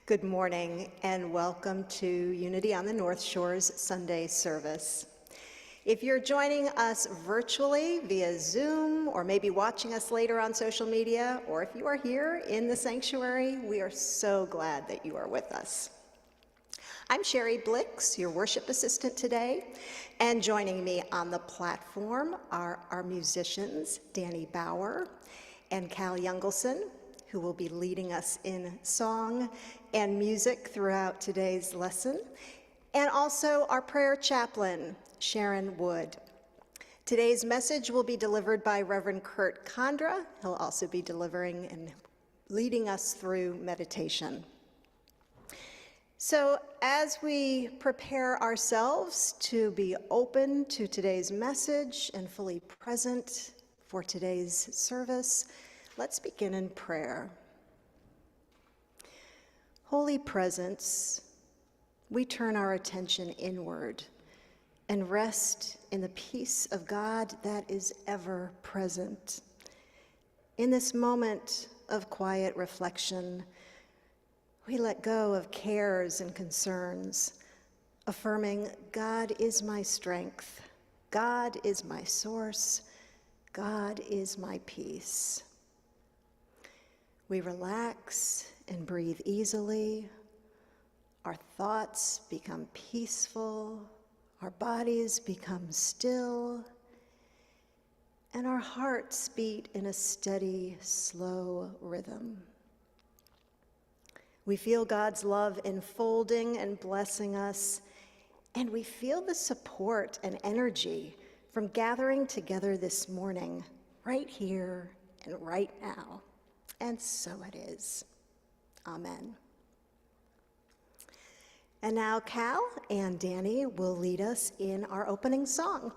Good morning and welcome to Unity on the North Shore's Sunday service. If you're joining us virtually via Zoom or maybe watching us later on social media, or if you are here in the sanctuary, we are so glad that you are with us. I'm Sherry Blix, your worship assistant today, and joining me on the platform are our musicians, Danny Bauer and Cal Youngelson, who will be leading us in song and music throughout today's lesson, and also our prayer chaplain, Sharon Wood. Today's message will be delivered by Reverend Kurt Condra. He'll also be delivering and leading us through meditation. So as we prepare ourselves to be open to today's message and fully present for today's service, let's begin in prayer. Holy Presence, we turn our attention inward and rest in the peace of God that is ever present. In this moment of quiet reflection, we let go of cares and concerns, affirming God is my strength, God is my source, God is my peace. We relax and breathe easily. Our thoughts become peaceful. Our bodies become still. And our hearts beat in a steady, slow rhythm. We feel God's love enfolding and blessing us. And we feel the support and energy from gathering together this morning, right here and right now. And so it is. Amen. And now Cal and Danny will lead us in our opening song.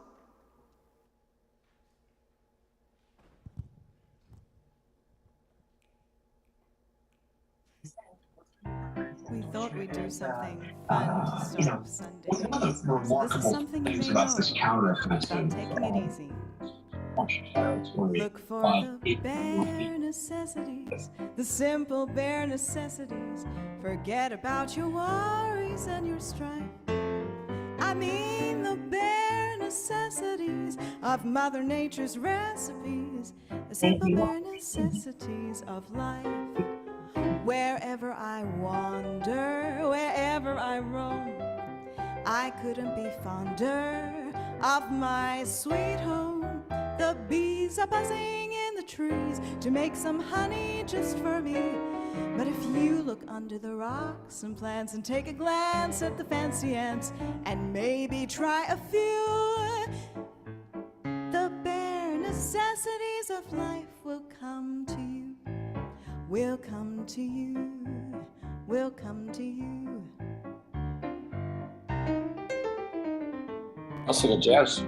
We thought we'd do something fun to start off Sunday. One of the So this remarkable is something you things may about know this counteroffensive about taking it easy. territory, Look for the bare necessities, the simple bare necessities. Forget about your worries and your strife. I mean the bare necessities of Mother Nature's recipes, the simple bare necessities of life. Wherever I wander, wherever I roam, I couldn't be fonder of my sweet home. The bees are buzzing in the trees to make some honey just for me. But if you look under the rocks and plants and take a glance at the fancy ants and maybe try a few, the bare necessities of life will come to you. Will come to you. Will come to you. I'll sing a jazz.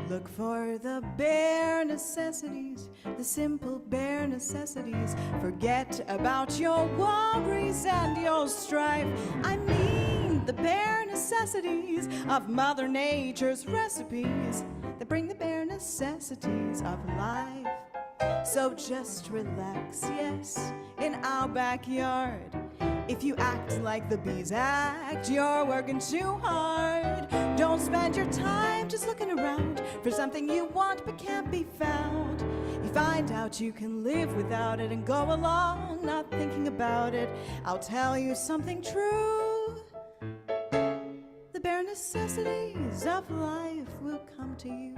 Look for the bare necessities, the simple bare necessities. Forget about your worries and your strife. I mean the bare necessities of Mother Nature's recipes that bring the bare necessities of life. So just relax, yes, in our backyard. If you act like the bees act, you're working too hard. Don't spend your time just looking around for something you want but can't be found. You find out you can live without it and go along not thinking about it. I'll tell you something true. The bare necessities of life will come to you.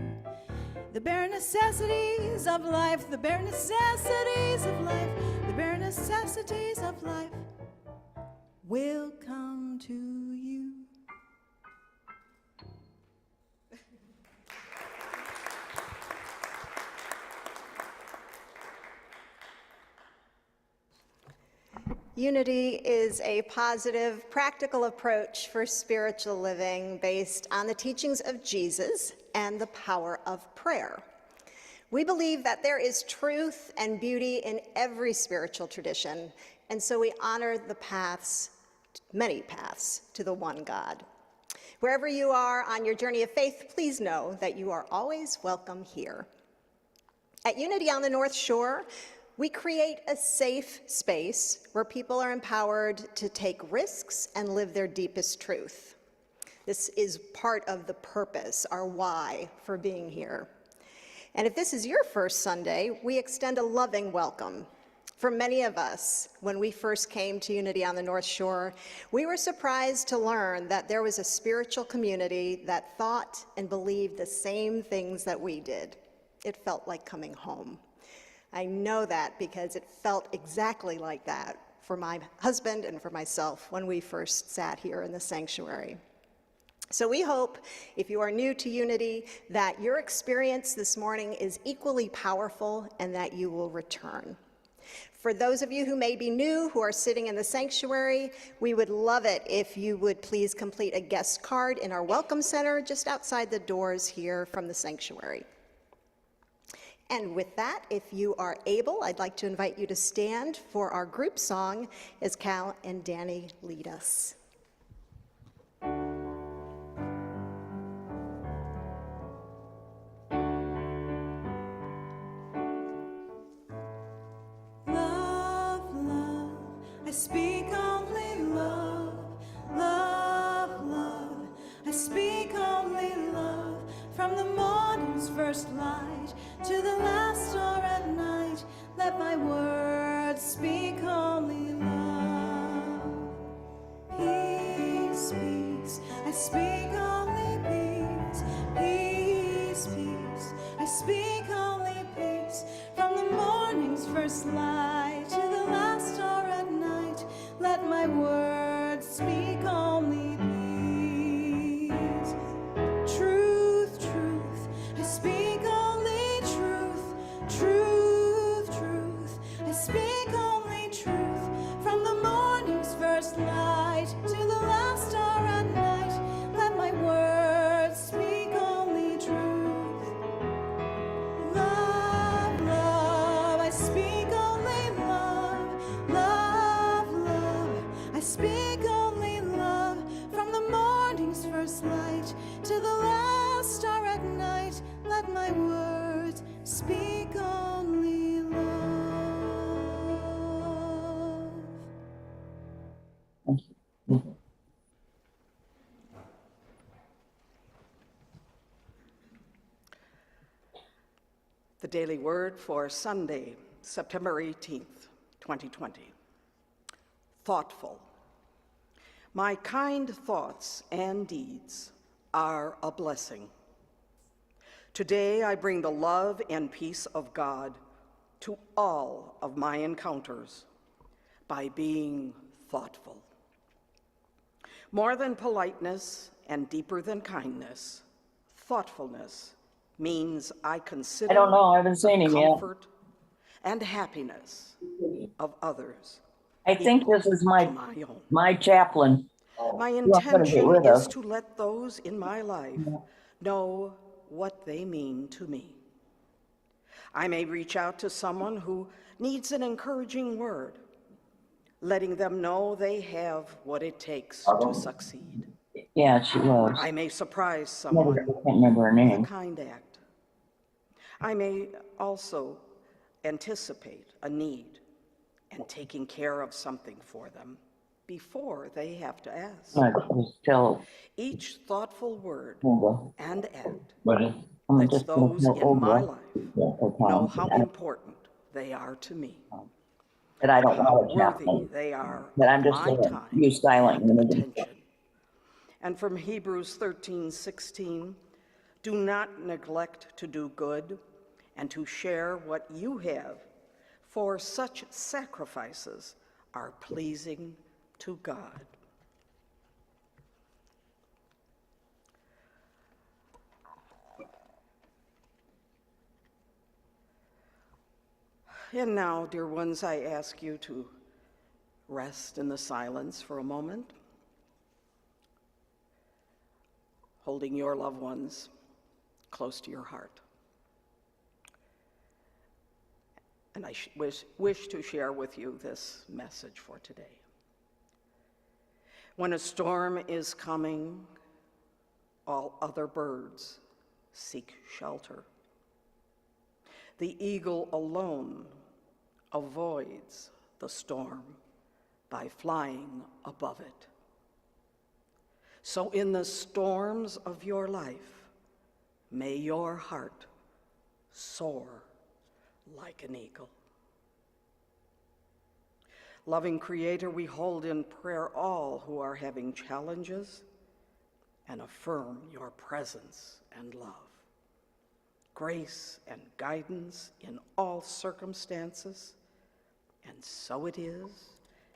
The bare necessities of life, the bare necessities of life, the bare necessities of life will come to you. Unity is a positive, practical approach for spiritual living based on the teachings of Jesus and the power of prayer. We believe that there is truth and beauty in every spiritual tradition, and so we honor the paths, many paths, to the one God. Wherever you are on your journey of faith, please know that you are always welcome here. At Unity on the North Shore, we create a safe space where people are empowered to take risks and live their deepest truth. This is part of the purpose, our why for being here. And if this is your first Sunday, we extend a loving welcome. For many of us, when we first came to Unity on the North Shore, we were surprised to learn that there was a spiritual community that thought and believed the same things that we did. It felt like coming home. I know that because it felt exactly like that for my husband and for myself when we first sat here in the sanctuary. So we hope, if you are new to Unity, that your experience this morning is equally powerful and that you will return. For those of you who may be new, who are sitting in the sanctuary, we would love it if you would please complete a guest card in our Welcome Center just outside the doors here from the sanctuary. And with that, if you are able, I'd like to invite you to stand for our group song as Cal and Danny lead us. Love, love, I speak only love. Love, love, I speak only love. From the morning's first light to the last star at night, let my words speak only love. Peace, peace, I speak only peace. Peace, peace, I speak only peace. From the morning's first light to the last star at night, let my words speak only peace. Truth, truth, I speak only truth. Truth, truth, I speak only truth. From the morning's first light to the last star at night, let my words speak only truth. Love, love, I speak only love. Love, love, I speak only love. From the morning's first light to the last star at night, let my words speak only love. The Daily Word for Sunday, September 18th, 2020. Thoughtful. My kind thoughts and deeds are a blessing. Today I bring the love and peace of God to all of my encounters by being thoughtful. More than politeness and deeper than kindness, thoughtfulness means I consider I don't know, I haven't seen him the yet. comfort and happiness of others. I think this is to my own. chaplain. My Who I'm gonna get intention rid is of. to let those in my life know what they mean to me. I may reach out to someone who needs an encouraging word, letting them know they have what it takes to succeed. Yeah, she was. I may surprise I someone can't remember her with a name. kind act. I may also anticipate a need and taking care of something for them before they have to ask. I just tell Each thoughtful word Olga. and act I'm lets just gonna those tell in my Olga life or know Tom how important they are to me, that I don't how want a worthy chaplain. they are But of I'm just my gonna time use silent and in a minute. attention. And from Hebrews 13:16, Do not neglect to do good and to share what you have, for such sacrifices are pleasing to God. And now, dear ones, I ask you to rest in the silence for a moment, holding your loved ones close to your heart. And I wish to share with you this message for today. When a storm is coming, all other birds seek shelter. The eagle alone avoids the storm by flying above it. So in the storms of your life, may your heart soar like an eagle. Loving Creator, we hold in prayer all who are having challenges and affirm your presence and love, grace and guidance in all circumstances. And so it is,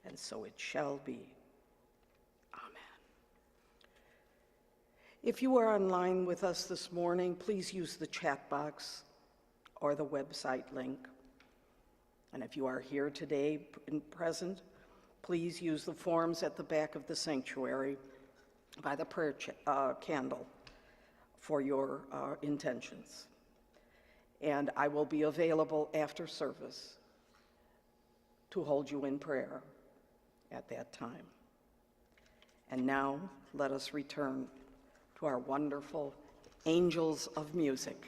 and so it shall be. Amen. If you are online with us this morning, please use the chat box or the website link. And if you are here today present, please use the forms at the back of the sanctuary by the prayer candle for your intentions. And I will be available after service to hold you in prayer at that time. And now let us return to our wonderful angels of music.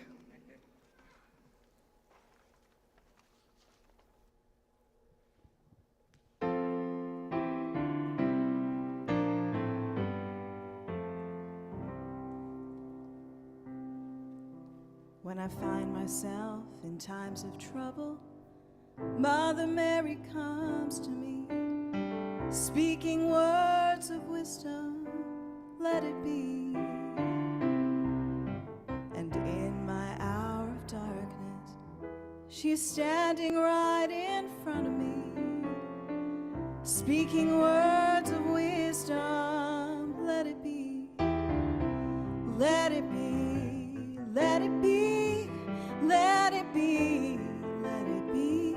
When I find myself in times of trouble, Mother Mary comes to me, speaking words of wisdom, let it be. And in my hour of darkness, she's standing right in front of me, speaking words of wisdom, let it be. Let it be, let it be, let it be, let it be.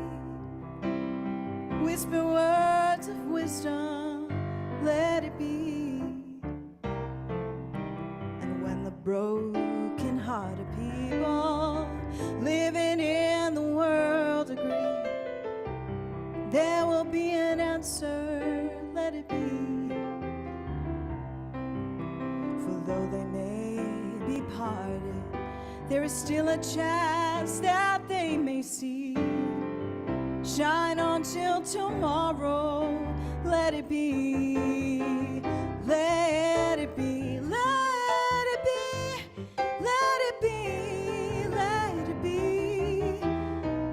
Whisper words of wisdom, let it be. And when the broken-hearted people living in the world agree, there will be an answer, let it be. For though they may be parted, there is still a chance that they may see. Shine on till tomorrow, let it be. Let it be, let it be, let it be, let it be.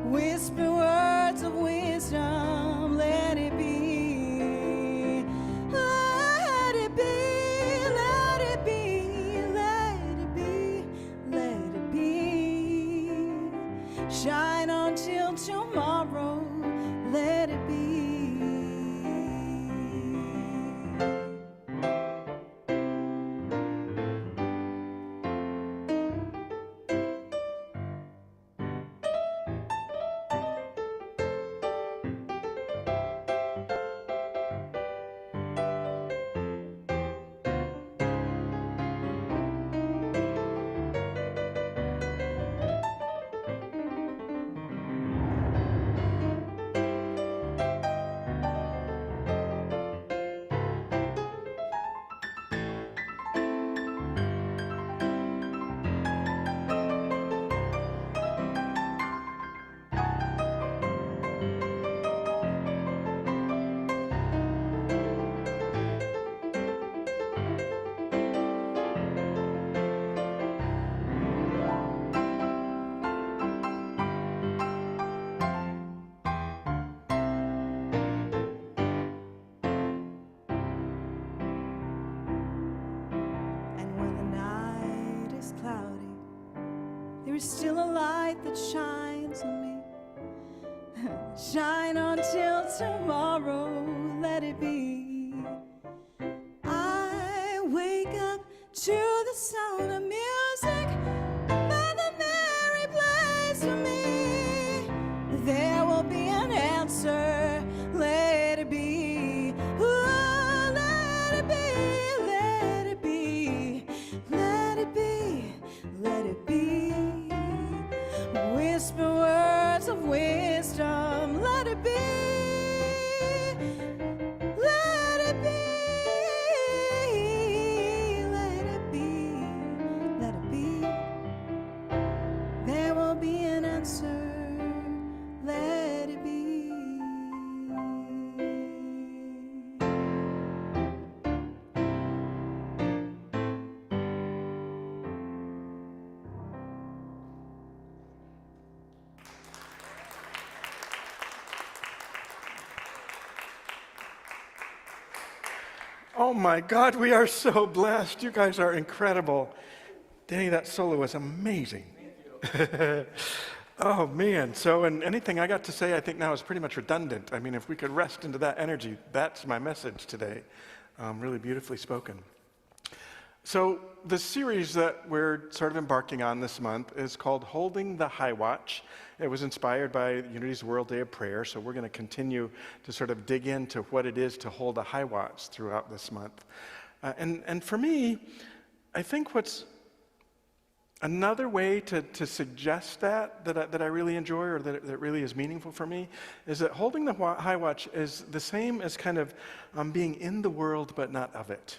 Whisper words of wisdom, let it be. Let it be, let it be, let it be, let it be. Shine on till tomorrow, let it be. You're still a light that shines on me. Shine until tomorrow, let it be. I wake up to the sound of music, Mother Mary plays for me. There will be an answer, let it be. Ooh, let it be, let it be, let it be, let it be. Whisper words of wisdom, let it be. Let it be, let it be, let it be. There will be an answer, let it be. Oh my God, we are so blessed. You guys are incredible. Danny, that solo was amazing. Oh man, so and anything I got to say I think now is pretty much redundant. I mean, if we could rest into that energy, that's my message today. Really beautifully spoken. So the series that we're sort of embarking on this month is called Holding the High Watch. It was inspired by Unity's World Day of Prayer, so we're going to continue to sort of dig into what it is to hold a high watch throughout this month. And for me, I think what's another way to suggest that I really enjoy, or that really is meaningful for me, is that holding the high watch is the same as kind of being in the world but not of it.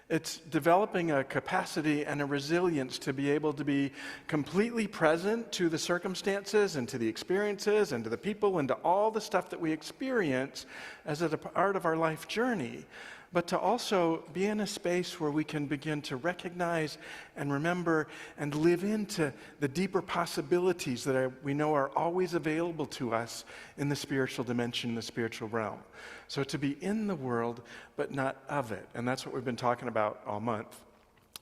It's developing a capacity and a resilience to be able to be completely present to the circumstances and to the experiences and to the people and to all the stuff that we experience as a part of our life journey, but to also be in a space where we can begin to recognize and remember and live into the deeper possibilities that we know are always available to us in the spiritual dimension, the spiritual realm. So to be in the world, but not of it. And that's what we've been talking about all month.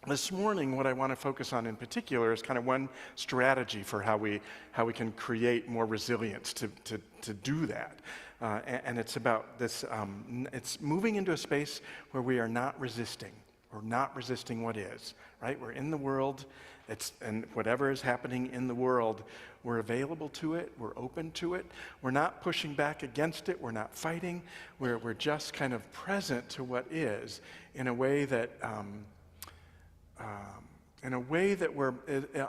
This morning, what I want to focus on in particular is kind of one strategy for how we can create more resilience to do that. And it's about this, it's moving into a space where we are not resisting. We're not resisting what is, right? We're in the world, and whatever is happening in the world, we're available to it, we're open to it. We're not pushing back against it, we're not fighting. We're just kind of present to what is in a way that, we're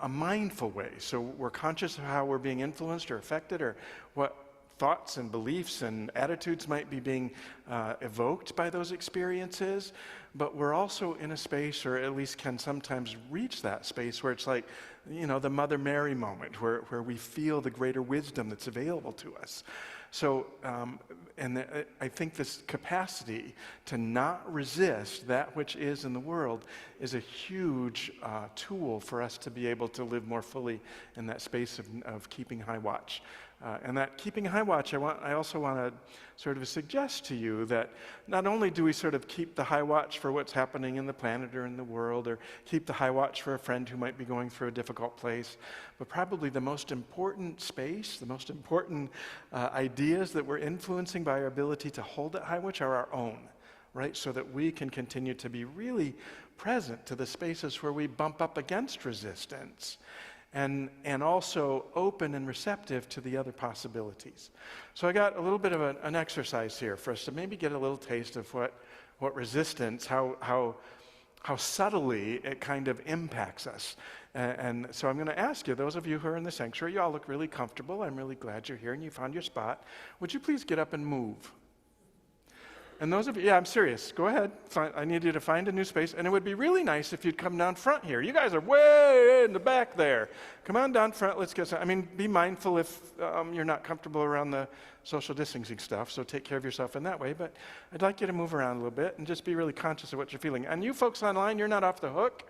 a mindful way. So we're conscious of how we're being influenced or affected, or what thoughts and beliefs and attitudes might be being evoked by those experiences, but we're also in a space, or at least can sometimes reach that space, where it's like, you know, the Mother Mary moment, where we feel the greater wisdom that's available to us. So, I think this capacity to not resist that which is in the world is a huge tool for us to be able to live more fully in that space of keeping high watch. And that keeping high watch, I also want to sort of suggest to you that not only do we sort of keep the high watch for what's happening in the planet or in the world, or keep the high watch for a friend who might be going through a difficult place, but probably the most important space, the most important ideas that we're influencing by our ability to hold that high watch are our own, right? So that we can continue to be really present to the spaces where we bump up against resistance. And also open and receptive to the other possibilities. So I got a little bit of an exercise here for us to maybe get a little taste of what resistance, how subtly it kind of impacts us. And so I'm going to ask you, those of you who are in the sanctuary, you all look really comfortable. I'm really glad you're here and you found your spot. Would you please get up and move? And those of you, yeah, I'm serious. Go ahead. I need you to find a new space. And it would be really nice if you'd come down front here. You guys are way in the back there. Come on down front. Let's get some. I mean, be mindful if you're not comfortable around the social distancing stuff. So take care of yourself in that way. But I'd like you to move around a little bit and just be really conscious of what you're feeling. And you folks online, you're not off the hook.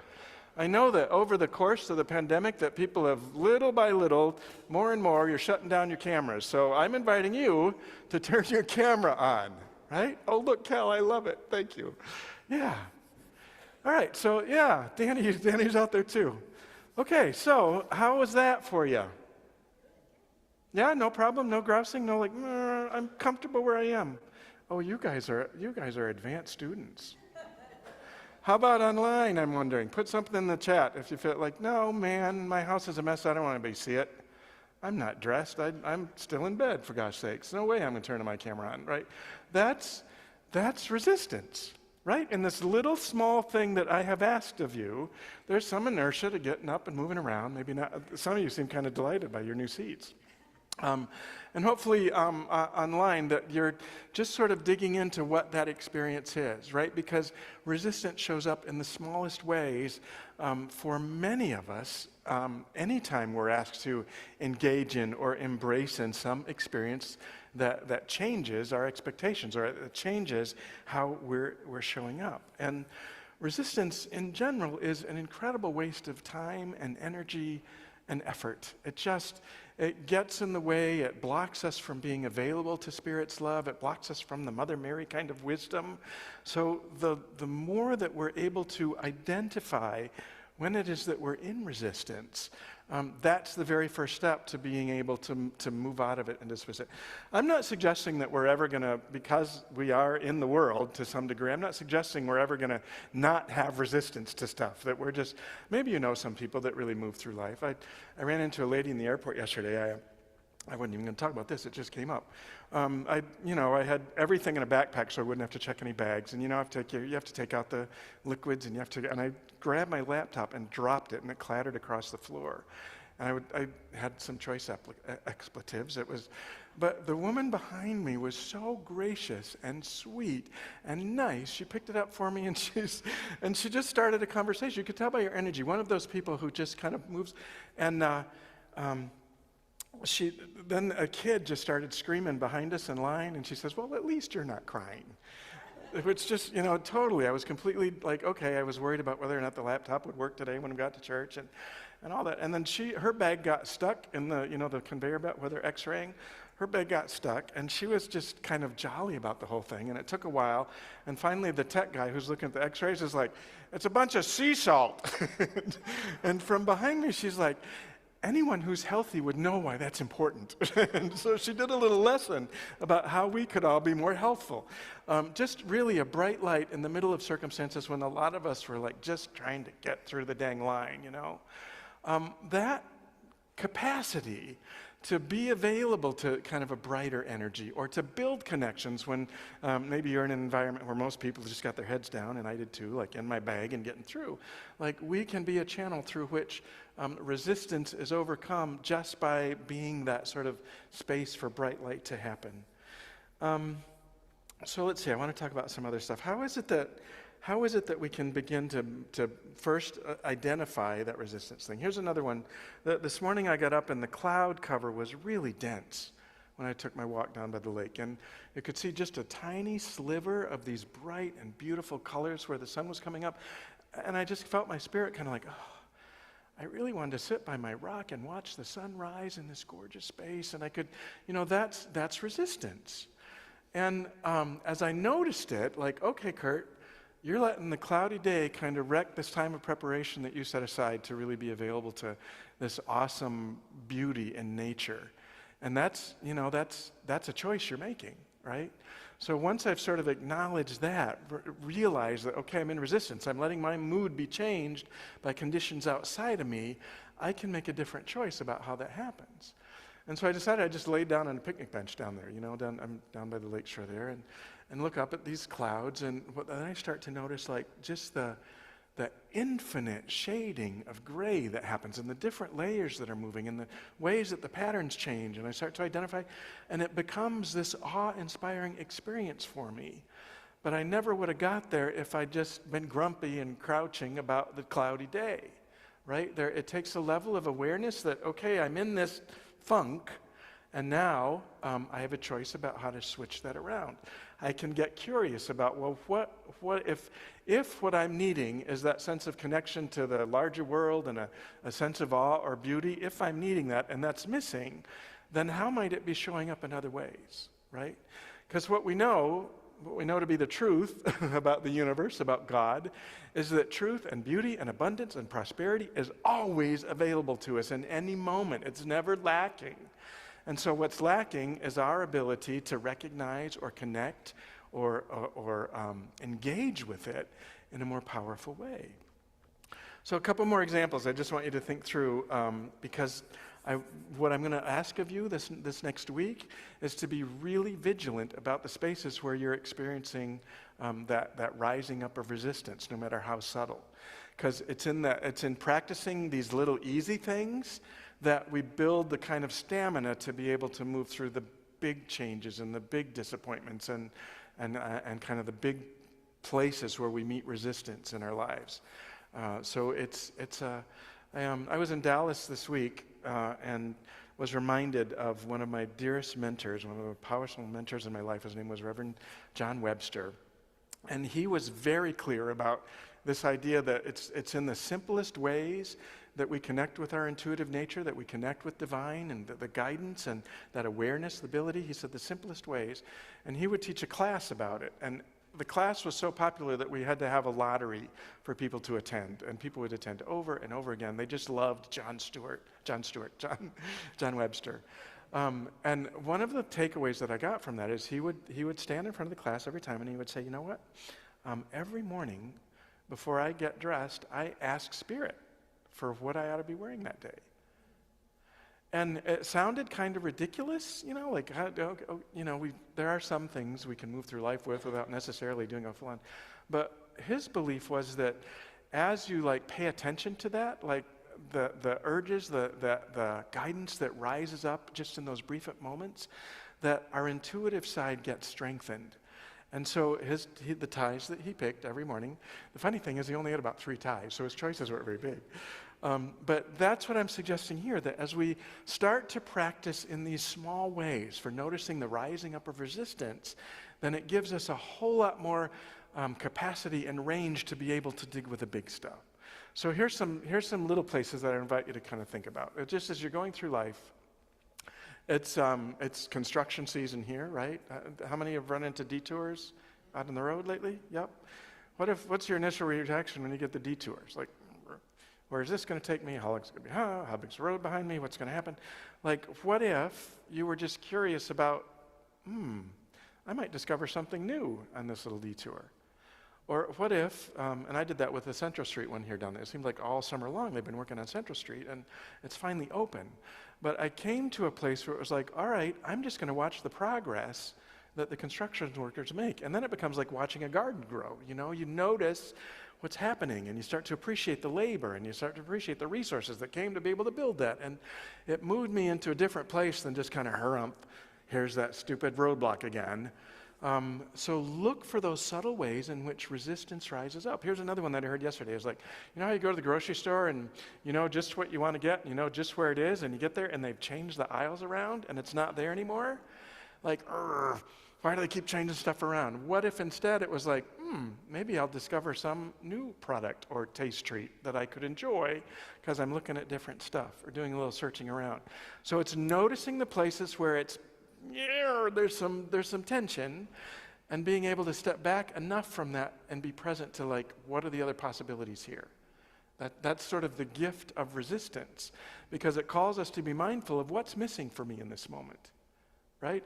I know that over the course of the pandemic that people have, little by little, more and more, you're shutting down your cameras. So I'm inviting you to turn your camera on. Right? Oh, look, Cal, I love it. Thank you. Yeah. All right, so yeah, Danny's out there too. Okay, so how was that for you? Yeah, no problem, no grousing, no like, I'm comfortable where I am. Oh, you guys are advanced students. How about online, I'm wondering? Put something in the chat if you feel like, no, man, my house is a mess. I don't want anybody to see it. I'm not dressed. I'm still in bed, for gosh sakes. No way I'm going to turn my camera on, right? That's resistance, right? In this little small thing that I have asked of you, there's some inertia to getting up and moving around. Maybe not. Some of you seem kind of delighted by your new seats. And hopefully online that you're just sort of digging into what that experience is, right? Because resistance shows up in the smallest ways for many of us anytime we're asked to engage in or embrace in some experience that changes our expectations or it changes how we're showing up. And resistance in general is an incredible waste of time and energy and effort. It gets in the way, it blocks us from being available to Spirit's love, it blocks us from the Mother Mary kind of wisdom. So the more that we're able to identify when it is that we're in resistance, that's the very first step to being able to move out of it and dismiss it. I'm not suggesting that we're ever going to, because we are in the world to some degree, I'm not suggesting we're ever going to not have resistance to stuff, that we're just, maybe you know some people that really move through life. I ran into a lady in the airport yesterday. I wasn't even going to talk about this, it just came up. I had everything in a backpack so I wouldn't have to check any bags. And you have to take out the liquids and I grabbed my laptop and dropped it and it clattered across the floor. And I had some choice expletives. But the woman behind me was so gracious and sweet and nice. She picked it up for me and she just started a conversation. You could tell by her energy, one of those people who just kind of moves. And then a kid just started screaming behind us in line, and she says, well, at least you're not crying. Which just, totally, I was completely like, okay, I was worried about whether or not the laptop would work today when we got to church and all that. And then her bag got stuck in the conveyor belt where they're x-raying. Her bag got stuck, and she was just kind of jolly about the whole thing, and it took a while. And finally, the tech guy who's looking at the x-rays is like, it's a bunch of sea salt. And from behind me, she's like, anyone who's healthy would know why that's important. And so she did a little lesson about how we could all be more healthful. Just really a bright light in the middle of circumstances when a lot of us were like just trying to get through the dang line, That capacity to be available to kind of a brighter energy or to build connections when maybe you're in an environment where most people just got their heads down, and I did too, like in my bag and getting through. Like we can be a channel through which resistance is overcome just by being that sort of space for bright light to happen. So let's see, I want to talk about some other stuff. How is it that we can begin to first identify that resistance thing? Here's another one. This morning I got up and the cloud cover was really dense when I took my walk down by the lake. And you could see just a tiny sliver of these bright and beautiful colors where the sun was coming up. And I just felt my spirit kind of like, oh, I really wanted to sit by my rock and watch the sun rise in this gorgeous space. And I could, that's resistance. And as I noticed it, like, okay, Kurt, you're letting the cloudy day kind of wreck this time of preparation that you set aside to really be available to this awesome beauty in nature. And that's a choice you're making, right? So once I've sort of acknowledged that, realized that, okay, I'm in resistance, I'm letting my mood be changed by conditions outside of me, I can make a different choice about how that happens. And so I decided I just laid down on a picnic bench down there, I'm down by the lakeshore there, and look up at these clouds, and then I start to notice like just the infinite shading of gray that happens and the different layers that are moving and the ways that the patterns change, and I start to identify, and it becomes this awe-inspiring experience for me. But I never would have got there if I'd just been grumpy and crouching about the cloudy day, right? It takes a level of awareness that, okay, I'm in this funk, and now I have a choice about how to switch that around. I can get curious about, well, what if what I'm needing is that sense of connection to the larger world and a sense of awe or beauty, if I'm needing that and that's missing, then how might it be showing up in other ways, right? Because what we know what we know to be the truth about the universe, about God, is that truth and beauty and abundance and prosperity is always available to us in any moment. It's never lacking. And so what's lacking is our ability to recognize or connect or engage with it in a more powerful way. So a couple more examples I just want you to think through, because what I'm going to ask of you this next week is to be really vigilant about the spaces where you're experiencing that rising up of resistance, no matter how subtle. Because it's in practicing these little easy things that we build the kind of stamina to be able to move through the big changes and the big disappointments and kind of the big places where we meet resistance in our lives. I was in Dallas this week and was reminded of one of my dearest mentors, one of the powerful mentors in my life. His name was Reverend John Webster. And he was very clear about this idea that it's in the simplest ways that we connect with our intuitive nature, that we connect with divine and the guidance and that awareness, the ability. He said the simplest ways. And he would teach a class about it. And the class was so popular that we had to have a lottery for people to attend, and people would attend over and over again. They just loved John Webster. And one of the takeaways that I got from that is he would stand in front of the class every time, and he would say, you know what? Every morning before I get dressed, I ask Spirit for what I ought to be wearing that day. And it sounded kind of ridiculous, like, there are some things we can move through life with without necessarily doing a full-on. But his belief was that as you pay attention to that, the urges, the guidance that rises up just in those brief moments, that our intuitive side gets strengthened. And so the ties that he picked every morning, the funny thing is he only had about 3 ties, so his choices weren't very big. But that's what I'm suggesting here, that as we start to practice in these small ways for noticing the rising up of resistance, then it gives us a whole lot more capacity and range to be able to dig with the big stuff. So here's some little places that I invite you to kind of think about. Just as you're going through life, it's construction season here, right? How many have run into detours out on the road lately? Yep. What's your initial reaction when you get the detours? Like, where is this going to take me? How long is it going to be? How big's the road behind me? What's going to happen? What if you were just curious about, I might discover something new on this little detour? Or what if, and I did that with the Central Street one here down there. It seemed like all summer long they've been working on Central Street, and it's finally open. But I came to a place where it was like, all right, I'm just going to watch the progress that the construction workers make. And then it becomes like watching a garden grow. You notice what's happening, and you start to appreciate the labor, and you start to appreciate the resources that came to be able to build that. And it moved me into a different place than just kind of here's that stupid roadblock again. So look for those subtle ways in which resistance rises up. Here's another one that I heard yesterday. It's like, how you go to the grocery store and you know just what you want to get, just where it is, and you get there and they've changed the aisles around and it's not there anymore? Why do they keep changing stuff around? What if instead it was like, maybe I'll discover some new product or taste treat that I could enjoy because I'm looking at different stuff or doing a little searching around. So it's noticing the places where there's some tension, and being able to step back enough from that and be present to what are the other possibilities here? That's sort of the gift of resistance, because it calls us to be mindful of what's missing for me in this moment. Right?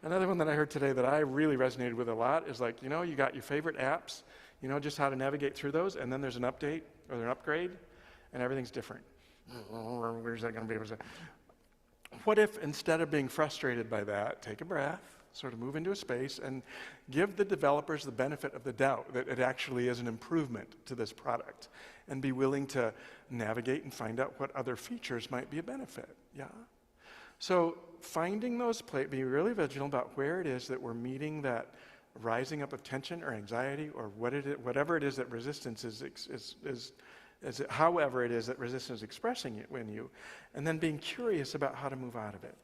Another one that I heard today that I really resonated with a lot is you got your favorite apps, just how to navigate through those, and then there's an update or an upgrade, and everything's different. Where's that going to be able to? What if instead of being frustrated by that, take a breath, sort of move into a space, and give the developers the benefit of the doubt that it actually is an improvement to this product, and be willing to navigate and find out what other features might be a benefit. Yeah? So finding those be really vigilant about where it is that we're meeting that rising up of tension or anxiety or whatever it is that resistance however it is that resistance is expressing it in you, and then being curious about how to move out of it.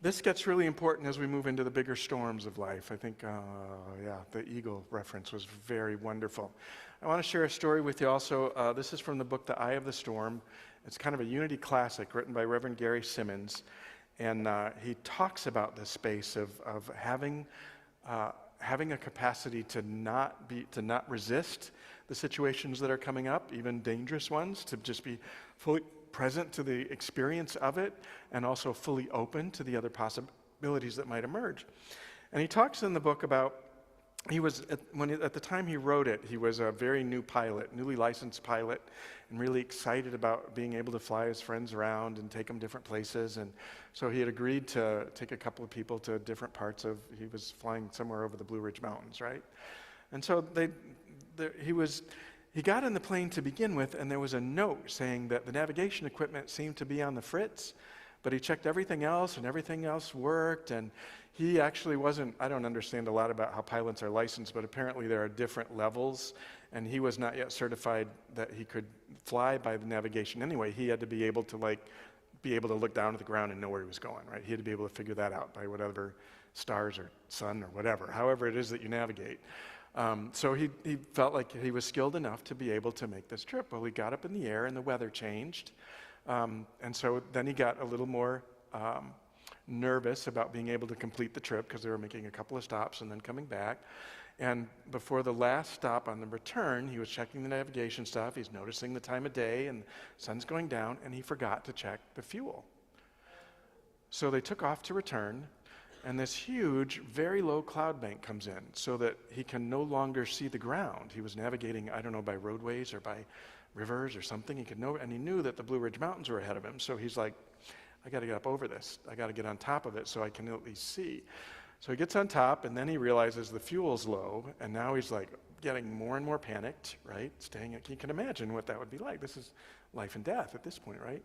This gets really important as we move into the bigger storms of life. I think, the eagle reference was very wonderful. I want to share a story with you also. This is from the book, The Eye of the Storm. It's kind of a unity classic written by Reverend Gary Simmons. And he talks about this space of having a capacity to not resist the situations that are coming up, even dangerous ones, to just be fully present to the experience of it, and also fully open to the other possibilities that might emerge. And he talks in the book about, at the time he wrote it, he was a very new pilot, newly licensed pilot, and really excited about being able to fly his friends around and take them different places. And so he had agreed to take a couple of people to different parts he was flying somewhere over the Blue Ridge Mountains, right? And so he got in the plane to begin with, and there was a note saying that the navigation equipment seemed to be on the fritz, but he checked everything else, and everything else worked, and he actually I don't understand a lot about how pilots are licensed, but apparently there are different levels, and he was not yet certified that he could fly by the navigation anyway. He had to be able to look down at the ground and know where he was going, right? He had to be able to figure that out by whatever stars or sun or whatever, however it is that you navigate. So he felt like he was skilled enough to be able to make this trip. Well, he got up in the air and the weather changed. And so then he got a little more nervous about being able to complete the trip because they were making a couple of stops and then coming back. And before the last stop on the return, he was checking the navigation stuff. He's noticing the time of day and the sun's going down, and he forgot to check the fuel. So they took off to return, and this huge, very low cloud bank comes in so that he can no longer see the ground. He was navigating, I don't know, by roadways or by rivers or something. And he knew that the Blue Ridge Mountains were ahead of him. So he's like, I got to get up over this. I got to get on top of it so I can at least see. So he gets on top, and then he realizes the fuel's low, and now he's like getting more and more panicked, right? You can imagine what that would be like. This is life and death at this point, right?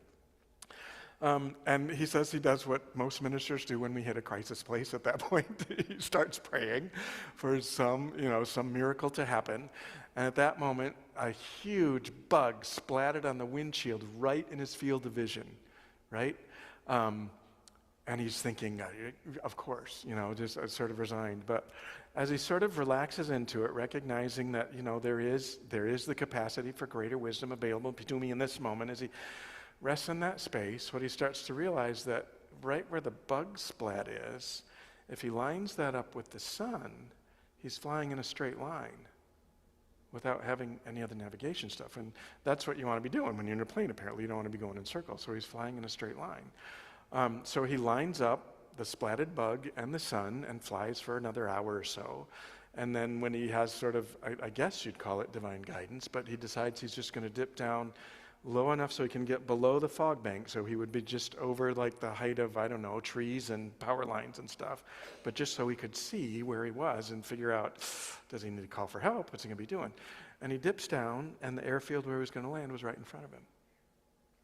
And he says he does what most ministers do when we hit a crisis place at that point. He starts praying for some miracle to happen. And at that moment, a huge bug splattered on the windshield right in his field of vision, right? And he's thinking, of course, just sort of resigned. But as he sort of relaxes into it, recognizing that, there is the capacity for greater wisdom available to me in this moment, as he rests in that space, what he starts to realize that right where the bug splat is, if he lines that up with the sun, he's flying in a straight line without having any other navigation stuff. And that's what you want to be doing when you're in a plane, apparently. You don't want to be going in circles. So he's flying in a straight line. So he lines up the splatted bug and the sun and flies for another hour or so. And then when he has sort of, I guess you'd call it divine guidance, but he decides he's just going to dip down low enough so he can get below the fog bank, so he would be just over like the height of, I don't know, trees and power lines and stuff, but just so he could see where he was and figure out, does he need to call for help? What's he going to be doing? And he dips down, and the airfield where he was going to land was right in front of him,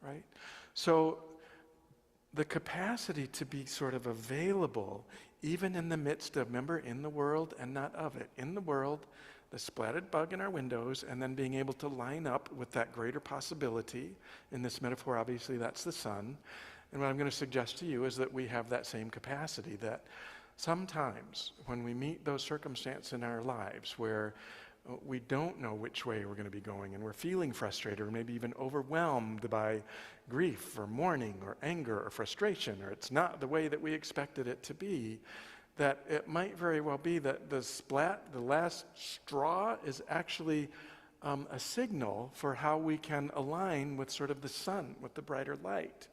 right? So the capacity to be sort of available, even in the midst of, remember, in the world and not of it, in the world, the splatted bug in our windows, and then being able to line up with that greater possibility. In this metaphor, obviously, that's the sun. And what I'm going to suggest to you is that we have that same capacity, that sometimes when we meet those circumstances in our lives where we don't know which way we're going to be going, and we're feeling frustrated or maybe even overwhelmed by grief or mourning or anger or frustration, or it's not the way that we expected it to be, that it might very well be that the last straw, is actually a signal for how we can align with sort of the sun, with the brighter light.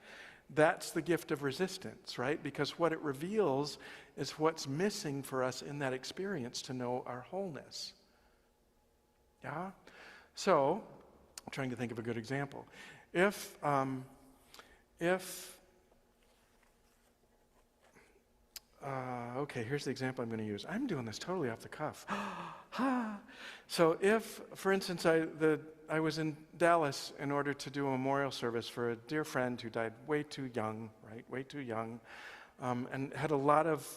That's the gift of resistance, right? Because what it reveals is what's missing for us in that experience to know our wholeness. Yeah? So, I'm trying to think of a good example. Okay, here's the example I'm going to use. I'm doing this totally off the cuff. So if, for instance, I was in Dallas in order to do a memorial service for a dear friend who died way too young, right? Way too young, and had a lot of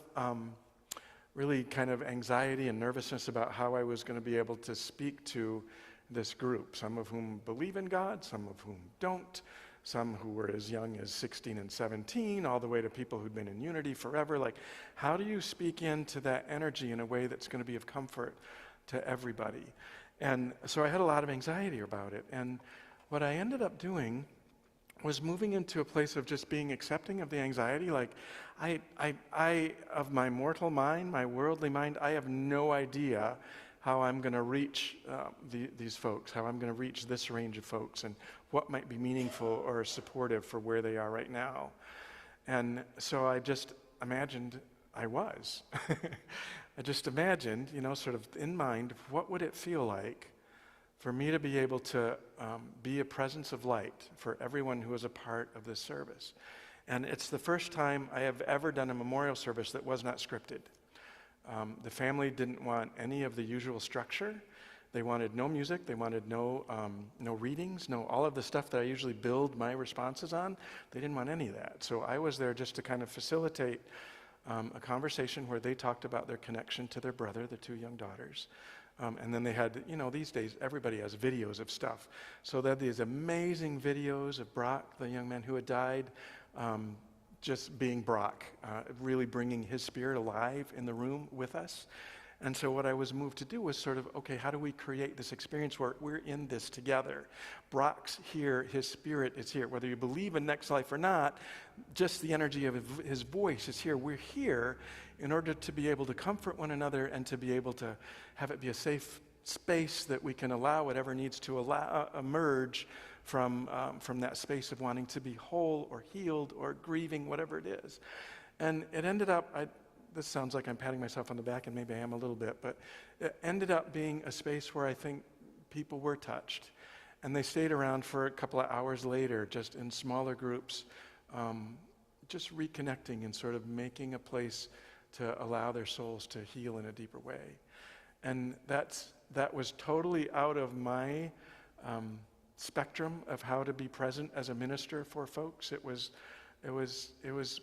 really kind of anxiety and nervousness about how I was going to be able to speak to this group, some of whom believe in God, some of whom don't, some who were as young as 16 and 17, all the way to people who'd been in unity forever. Like, how do you speak into that energy in a way that's going to be of comfort to everybody? And so I had a lot of anxiety about it. And what I ended up doing was moving into a place of just being accepting of the anxiety. Like, I of my mortal mind, my worldly mind, I have no idea how I'm going to reach these folks, how I'm going to reach this range of folks, and what might be meaningful or supportive for where they are right now. And so I just imagined I was. I just imagined, sort of in mind, what would it feel like for me to be able to be a presence of light for everyone who is a part of this service. And it's the first time I have ever done a memorial service that was not scripted. The family didn't want any of the usual structure. They wanted no music. They wanted no readings, no all of the stuff that I usually build my responses on. They didn't want any of that. So I was there just to kind of facilitate a conversation where they talked about their connection to their brother, the two young daughters. And then they had, these days everybody has videos of stuff. So they had these amazing videos of Brock, the young man who had died, just being Brock, really bringing his spirit alive in the room with us. And so what I was moved to do was sort of, okay, how do we create this experience where we're in this together? Brock's here, his spirit is here. Whether you believe in next life or not, just the energy of his voice is here. We're here in order to be able to comfort one another and to be able to have it be a safe space that we can allow whatever needs to emerge from that space of wanting to be whole or healed or grieving, whatever it is. And it ended up, this sounds like I'm patting myself on the back, and maybe I am a little bit, but it ended up being a space where I think people were touched. And they stayed around for a couple of hours later, just in smaller groups, just reconnecting and sort of making a place to allow their souls to heal in a deeper way. And that was totally out of my spectrum of how to be present as a minister for folks. It was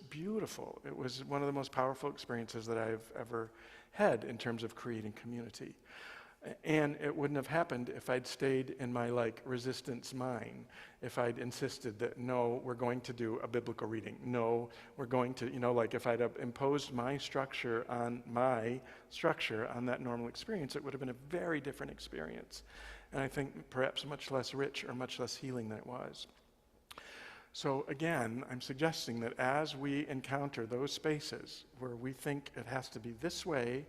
beautiful. It was one of the most powerful experiences that I've ever had in terms of creating community. And it wouldn't have happened if I'd stayed in my resistance mind, if I'd insisted that, no, we're going to do a biblical reading. No, we're going to, if I'd have imposed my structure on that normal experience, it would have been a very different experience. And I think perhaps much less rich or much less healing than it was. So again, I'm suggesting that as we encounter those spaces where we think it has to be this way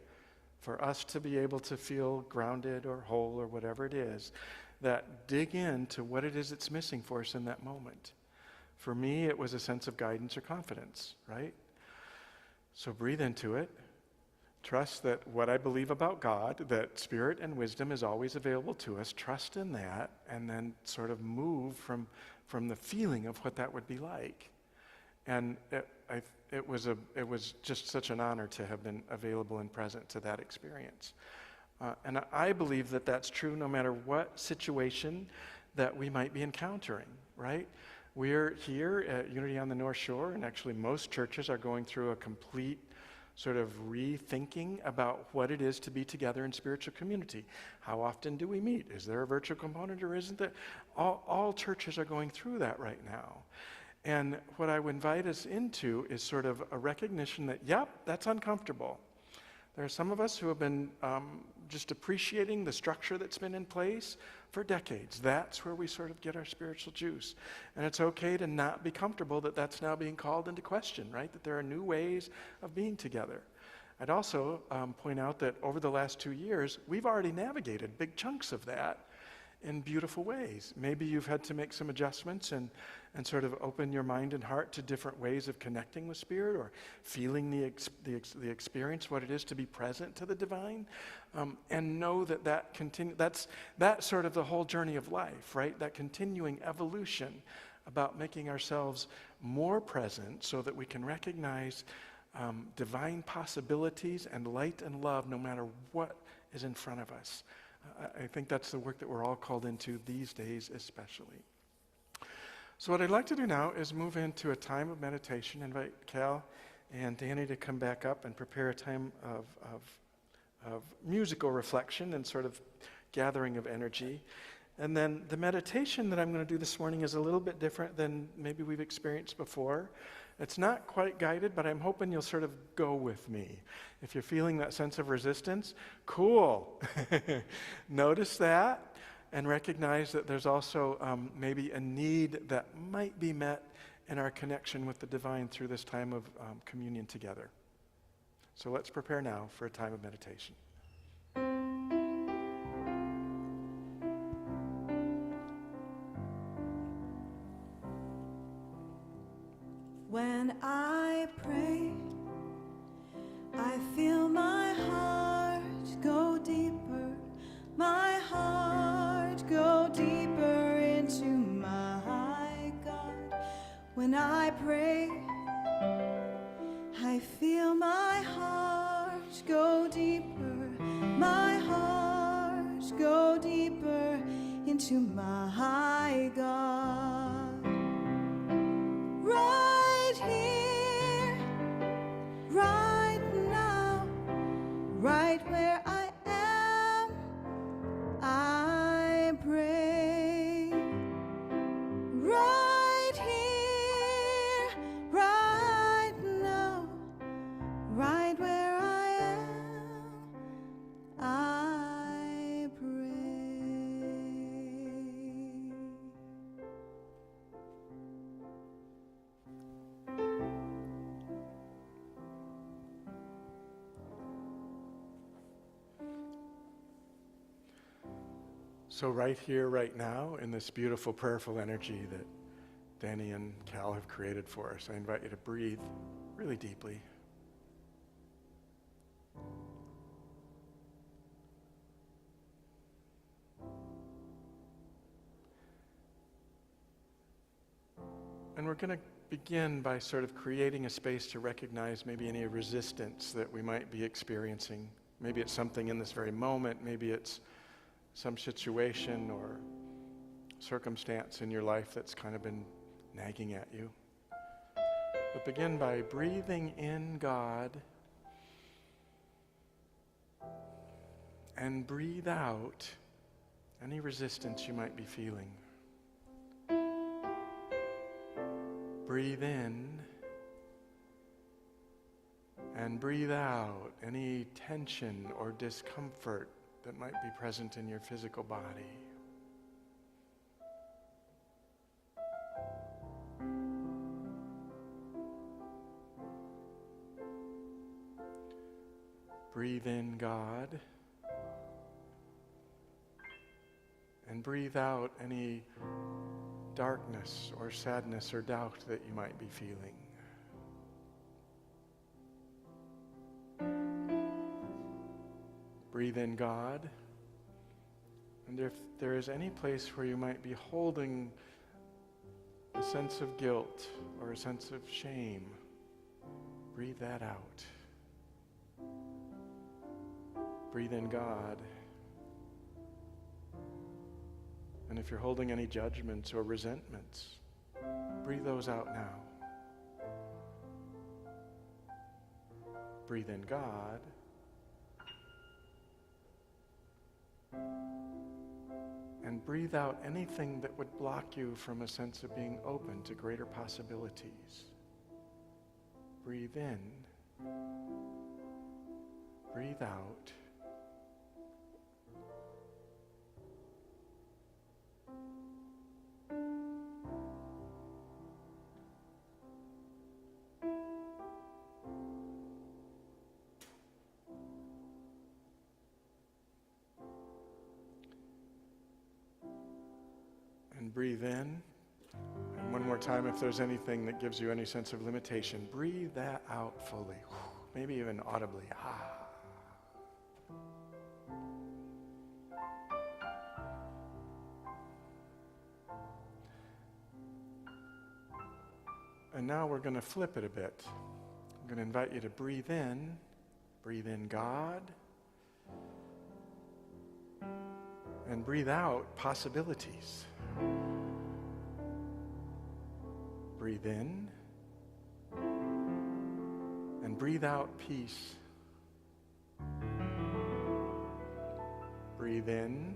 for us to be able to feel grounded or whole or whatever it is, that dig into what it is that's missing for us in that moment. For me, it was a sense of guidance or confidence, right? So breathe into it. Trust that what I believe about God, that spirit and wisdom is always available to us. Trust in that, and then sort of move from the feeling of what that would be like. And it was just such an honor to have been available and present to that experience. And I believe that that's true no matter what situation that we might be encountering, right? We're here at Unity on the North Shore, and actually most churches are going through a complete sort of rethinking about what it is to be together in spiritual community. How often do we meet? Is there a virtual component or isn't there? All churches are going through that right now. And what I would invite us into is sort of a recognition that, yep, that's uncomfortable. There are some of us who have been just appreciating the structure that's been in place for decades. That's where we sort of get our spiritual juice. And it's okay to not be comfortable that that's now being called into question, right? That there are new ways of being together. I'd also point out that over the last 2 years, we've already navigated big chunks of that in beautiful ways. Maybe you've had to make some adjustments and sort of open your mind and heart to different ways of connecting with Spirit or feeling the experience, what it is to be present to the divine, and know that's sort of the whole journey of life, right? That continuing evolution about making ourselves more present so that we can recognize divine possibilities and light and love no matter what is in front of us. I think that's the work that we're all called into these days especially. So what I'd like to do now is move into a time of meditation, invite Cal and Danny to come back up and prepare a time of musical reflection and sort of gathering of energy. And then the meditation that I'm going to do this morning is a little bit different than maybe we've experienced before. It's not quite guided, but I'm hoping you'll sort of go with me. If you're feeling that sense of resistance, cool. Notice that. and recognize that there's also maybe a need that might be met in our connection with the divine through this time of communion together. So let's prepare now for a time of meditation. When I pray, I feel my heart go deeper, my heart go deeper into my God. When I pray, I feel my heart go deeper, my heart go deeper into my God. Right here, right now, right where I am, I pray. Right here, right now, right where I am, I pray. So right here, right now, in this beautiful prayerful energy that Danny and Cal have created for us, I invite you to breathe really deeply. And we're going to begin by sort of creating a space to recognize maybe any resistance that we might be experiencing. Maybe it's something in this very moment, maybe it's some situation or circumstance in your life that's kind of been nagging at you. But begin by breathing in God and breathe out any resistance you might be feeling. Breathe in and breathe out any tension or discomfort that might be present in your physical body. Breathe in God and breathe out any darkness or sadness or doubt that you might be feeling. Breathe in God, and if there is any place where you might be holding a sense of guilt or a sense of shame, breathe that out. Breathe in God. And if you're holding any judgments or resentments, breathe those out now. Breathe in God. And breathe out anything that would block you from a sense of being open to greater possibilities. Breathe in. Breathe out. And breathe in. And one more time, if there's anything that gives you any sense of limitation, breathe that out fully. Maybe even audibly. And now we're going to flip it a bit. I'm going to invite you to breathe in God, and breathe out possibilities. Breathe in and breathe out peace. Breathe in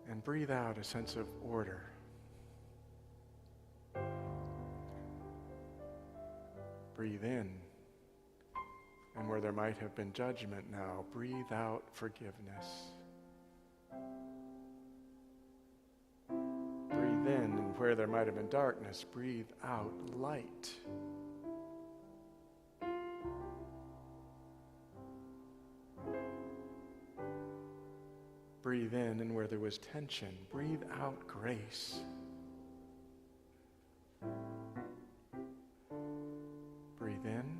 and breathe out a sense of order. Breathe in and And where there might have been judgment now, breathe out forgiveness. Breathe in, and where there might have been darkness, breathe out light. Breathe in, and where there was tension, breathe out grace. Breathe in,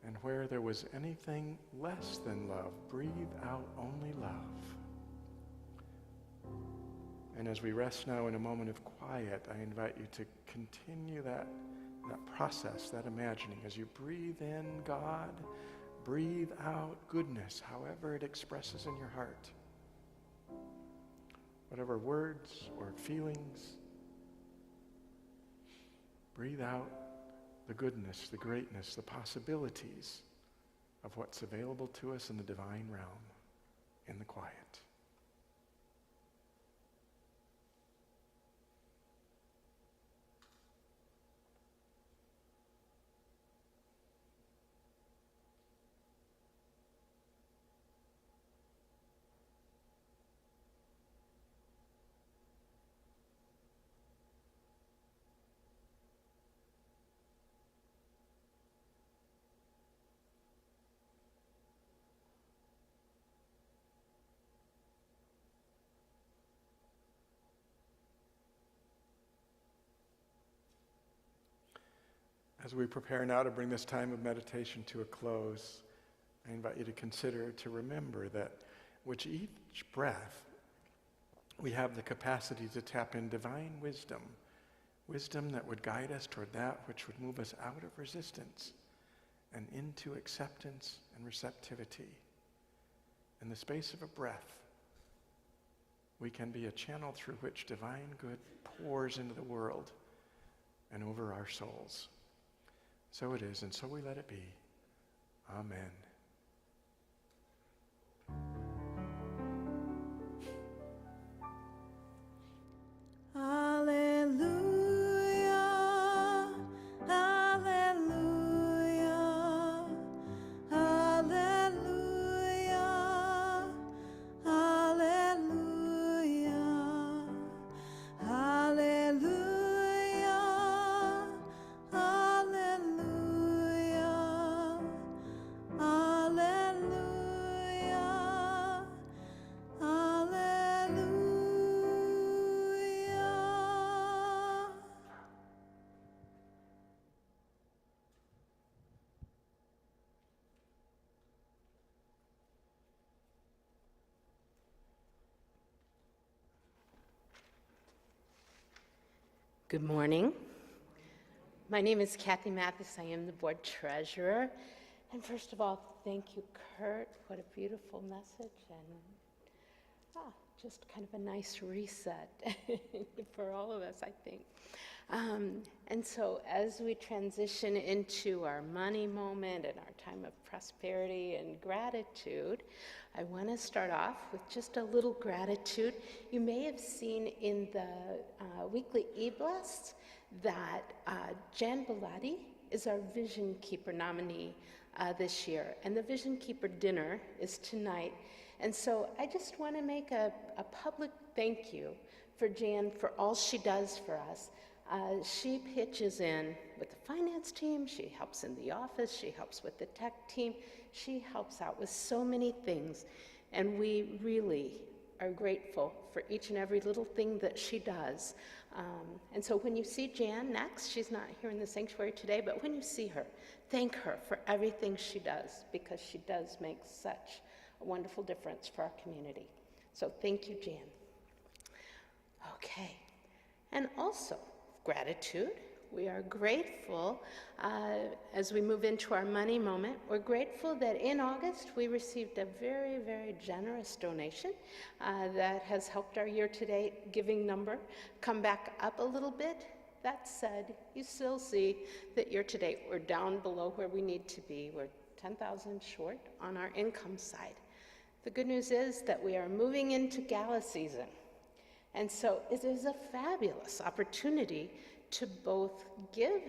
and where there was anything less than love, breathe out only love. And as we rest now in a moment of quiet, I invite you to continue that process, that imagining. As you breathe in God, breathe out goodness, however it expresses in your heart. Whatever words or feelings, breathe out the goodness, the greatness, the possibilities of what's available to us in the divine realm, in the quiet. As we prepare now to bring this time of meditation to a close, I invite you to consider, to remember that with each breath, we have the capacity to tap in divine wisdom, wisdom that would guide us toward that which would move us out of resistance and into acceptance and receptivity. In the space of a breath, we can be a channel through which divine good pours into the world and over our souls. So it is, and so we let it be. Amen. Hallelujah, hallelujah, hallelujah, hallelujah, hallelujah. Good morning. My name is Kathy Mathis. I am the board treasurer. And first of all, thank you, Kurt. What a beautiful message, and just kind of a nice reset for all of us, I think. And so as we transition into our money moment and our time of prosperity and gratitude, I want to start off with just a little gratitude. You may have seen in the weekly e-blasts that Jan Bellotti is our Vision Keeper nominee this year, and the Vision Keeper dinner is tonight. And so I just want to make a public thank you for Jan for all she does for us. She pitches in with the finance team, she helps in the office, she helps with the tech team, she helps out with so many things, and we really are grateful for each and every little thing that she does. And so when you see Jan next, she's not here in the sanctuary today, but when you see her, thank her for everything she does, because she does make such a wonderful difference for our community. So thank you, Jan. Okay, and also gratitude. We are grateful as we move into our money moment. We're grateful that in August we received a very, very generous donation that has helped our year-to-date giving number come back up a little bit. That said, you still see that year-to-date we're down below where we need to be. We're 10,000 short on our income side. The good news is that we are moving into gala season. And so it is a fabulous opportunity to both give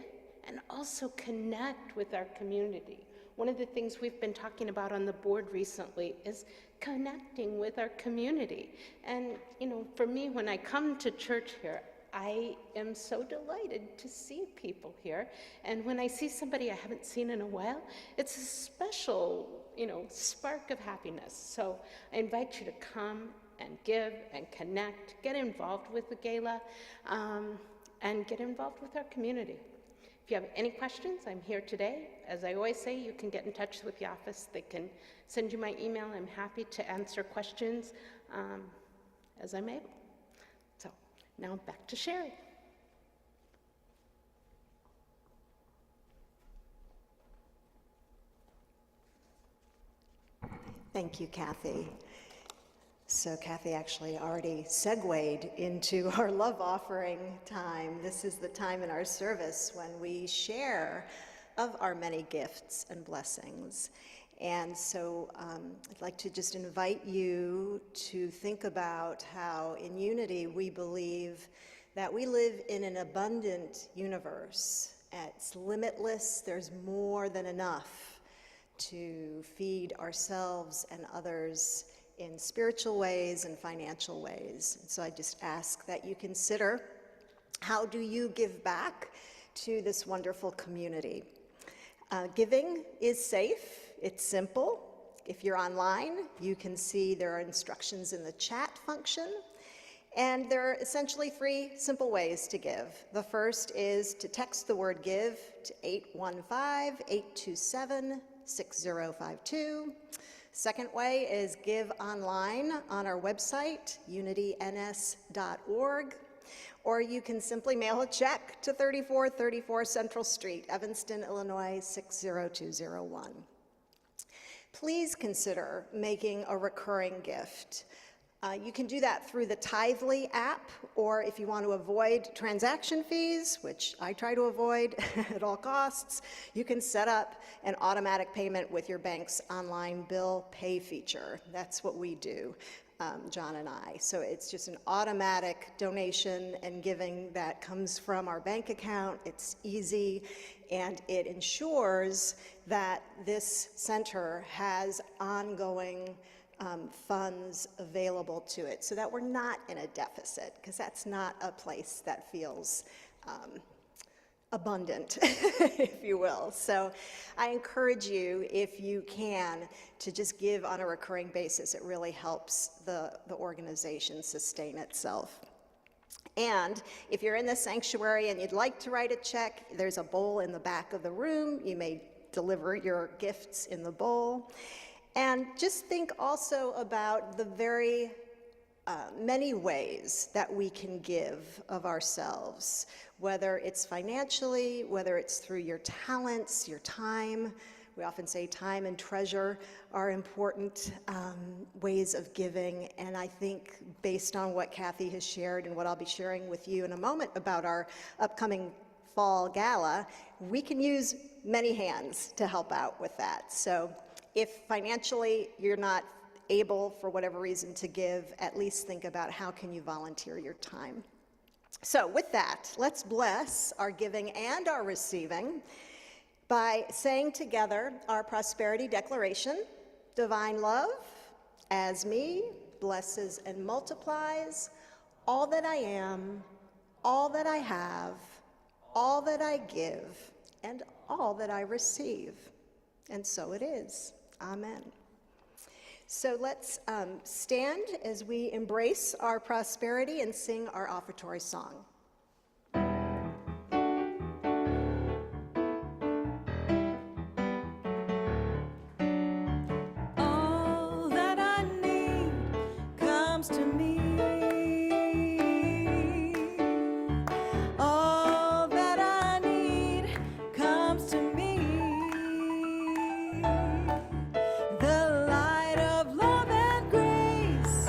and also connect with our community. One of the things we've been talking about on the board recently is connecting with our community. And, you know, for me, when I come to church here, I am so delighted to see people here. And when I see somebody I haven't seen in a while, it's a special, you know, spark of happiness. So I invite you to come and give and connect, get involved with the gala, and get involved with our community. If you have any questions, I'm here today. As I always say, you can get in touch with the office. They can send you my email. I'm happy to answer questions as I'm able. So now back to Sherry. Thank you, Kathy. So Kathy actually already segued into our love offering time. This is the time in our service when we share of our many gifts and blessings. And so I'd like to just invite you to think about how in Unity we believe that we live in an abundant universe. It's limitless. There's more than enough to feed ourselves and others in spiritual ways and financial ways. And so I just ask that you consider, how do you give back to this wonderful community? Giving is safe, it's simple. If you're online, you can see there are instructions in the chat function. And there are essentially 3 simple ways to give. The first is to text the word give to 815-827-6052. Second way is give online on our website, unityns.org, or you can simply mail a check to 3434 Central Street, Evanston, Illinois, 60201. Please consider making a recurring gift. You can do that through the Tithely app, or if you want to avoid transaction fees, which I try to avoid at all costs, you can set up an automatic payment with your bank's online bill pay feature. That's what we do, John and I. So it's just an automatic donation and giving that comes from our bank account. It's easy, and it ensures that this center has ongoing funds available to it so that we're not in a deficit, because that's not a place that feels abundant, if you will. So I encourage you, if you can, to just give on a recurring basis. It really helps the organization sustain itself. And if you're in the sanctuary and you'd like to write a check, there's a bowl in the back of the room. You may deliver your gifts in the bowl. And just think also about the very many ways that we can give of ourselves, whether it's financially, whether it's through your talents, your time. We often say time and treasure are important ways of giving. And I think based on what Kathy has shared and what I'll be sharing with you in a moment about our upcoming fall gala, we can use many hands to help out with that. So if financially you're not able, for whatever reason, to give, at least think about how can you volunteer your time. So with that, let's bless our giving and our receiving by saying together our prosperity declaration. Divine love, as me, blesses and multiplies all that I am, all that I have, all that I give, and all that I receive. And so it is. Amen. So let's stand as we embrace our prosperity and sing our offertory song. All that I need comes to me. All that I need comes to me. The light of love and grace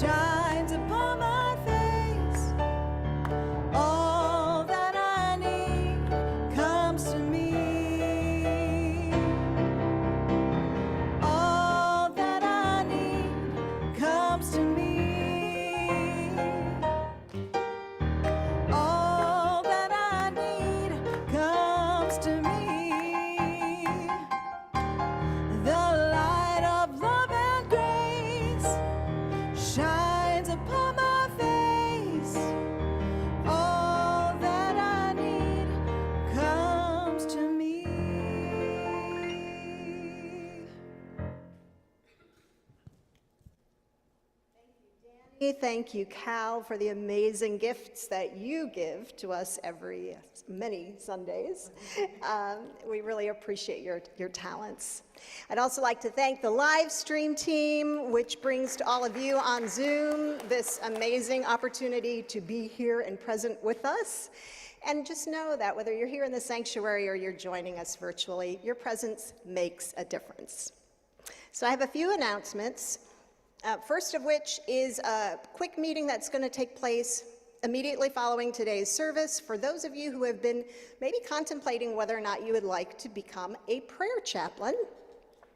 shines upon my face. upon my face. All that I need comes to me. Thank you, Cal, for the amazing gifts that you give to us every many Sundays. We really appreciate your talents. I'd also like to thank the live stream team, which brings to all of you on Zoom this amazing opportunity to be here and present with us. And just know that whether you're here in the sanctuary or you're joining us virtually, your presence makes a difference. So I have a few announcements. First of which is a quick meeting that's going to take place immediately following today's service for those of you who have been maybe contemplating whether or not you would like to become a prayer chaplain.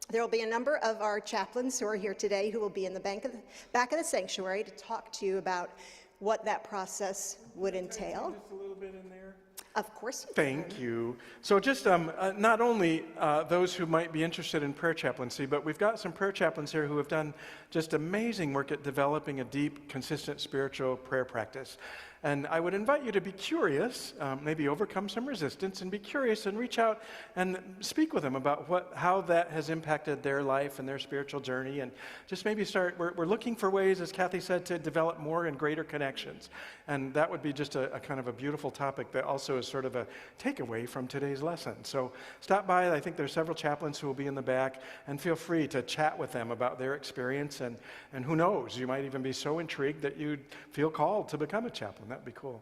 There will be a number of our chaplains who are here today who will be in the back of the sanctuary to talk to you about what that process would entail. Just a little bit in there. Of course you can. Thank you. So just not only those who might be interested in prayer chaplaincy, but we've got some prayer chaplains here who have done just amazing work at developing a deep, consistent spiritual prayer practice. And I would invite you to be curious, maybe overcome some resistance, and be curious and reach out and speak with them about how that has impacted their life and their spiritual journey. And just maybe we're looking for ways, as Kathy said, to develop more and greater connections. And that would be just a kind of a beautiful topic that also is sort of a takeaway from today's lesson. So stop by. I think there's several chaplains who will be in the back, and feel free to chat with them about their experience. And who knows, you might even be so intrigued that you'd feel called to become a chaplain. That'd be cool.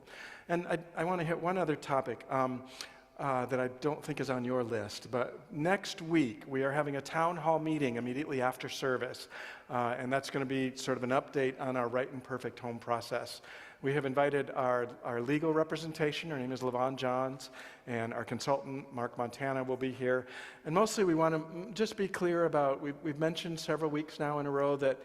And I want to hit one other topic that I don't think is on your list, but next week we are having a town hall meeting immediately after service, and that's going to be sort of an update on our Right and Perfect Home process. We have invited our legal representation. Her name is LaVon Johns, and our consultant, Mark Montana, will be here. And mostly we want to just be clear about, we've mentioned several weeks now in a row that